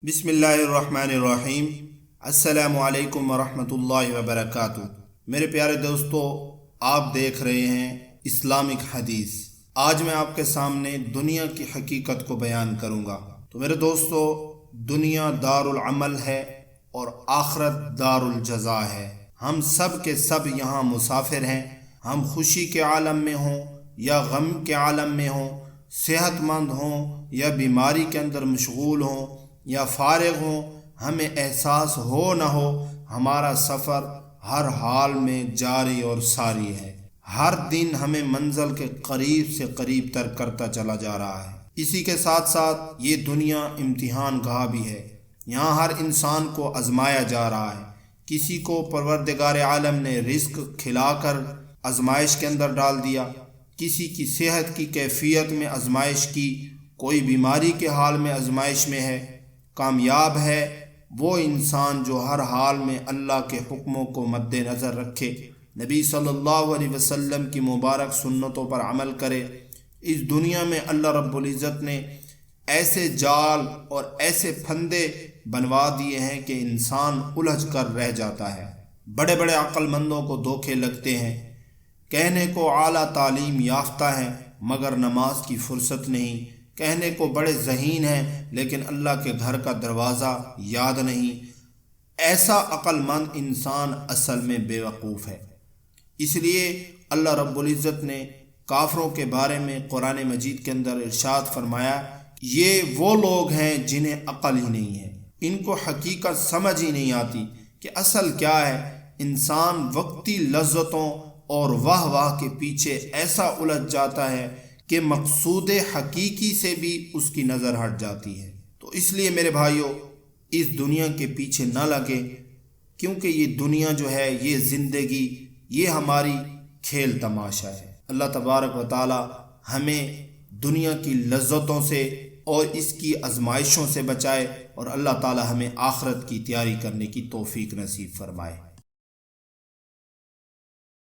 بسم اللہ الرحمن الرحیم۔ السلام علیکم ورحمۃ اللہ وبرکاتہ۔ میرے پیارے دوستو، آپ دیکھ رہے ہیں اسلامک حدیث۔ آج میں آپ کے سامنے دنیا کی حقیقت کو بیان کروں گا۔ تو میرے دوستو، دنیا دار العمل ہے اور آخرت دار الجزا ہے۔ ہم سب کے سب یہاں مسافر ہیں۔ ہم خوشی کے عالم میں ہوں یا غم کے عالم میں ہوں، صحت مند ہوں یا بیماری کے اندر مشغول ہوں یا فارغ ہوں، ہمیں احساس ہو نہ ہو، ہمارا سفر ہر حال میں جاری اور ساری ہے۔ ہر دن ہمیں منزل کے قریب سے قریب تر کرتا چلا جا رہا ہے۔ اسی کے ساتھ ساتھ یہ دنیا امتحان گاہ بھی ہے۔ یہاں ہر انسان کو آزمایا جا رہا ہے۔ کسی کو پروردگار عالم نے رزق کھلا کر آزمائش کے اندر ڈال دیا، کسی کی صحت کی کیفیت میں آزمائش کی، کوئی بیماری کے حال میں آزمائش میں ہے۔ کامیاب ہے وہ انسان جو ہر حال میں اللہ کے حکموں کو مد نظر رکھے، نبی صلی اللہ علیہ وسلم کی مبارک سنتوں پر عمل کرے۔ اس دنیا میں اللہ رب العزت نے ایسے جال اور ایسے پھندے بنوا دیے ہیں کہ انسان الجھ کر رہ جاتا ہے۔ بڑے بڑے عقل مندوں کو دھوکے لگتے ہیں، کہنے کو اعلیٰ تعلیم یافتہ ہیں مگر نماز کی فرصت نہیں، کہنے کو بڑے ذہین ہیں لیکن اللہ کے گھر کا دروازہ یاد نہیں۔ ایسا عقل مند انسان اصل میں بے وقوف ہے۔ اس لیے اللہ رب العزت نے کافروں کے بارے میں قرآن مجید کے اندر ارشاد فرمایا، یہ وہ لوگ ہیں جنہیں عقل ہی نہیں ہے، ان کو حقیقت سمجھ ہی نہیں آتی کہ اصل کیا ہے۔ انسان وقتی لذتوں اور واہ واہ کے پیچھے ایسا الجھ جاتا ہے کہ مقصود حقیقی سے بھی اس کی نظر ہٹ جاتی ہے۔ تو اس لیے میرے بھائیوں، اس دنیا کے پیچھے نہ لگے، کیونکہ یہ دنیا جو ہے، یہ زندگی، یہ ہماری کھیل تماشا ہے۔ اللہ تبارک و تعالی ہمیں دنیا کی لذتوں سے اور اس کی آزمائشوں سے بچائے، اور اللہ تعالی ہمیں آخرت کی تیاری کرنے کی توفیق نصیب فرمائے۔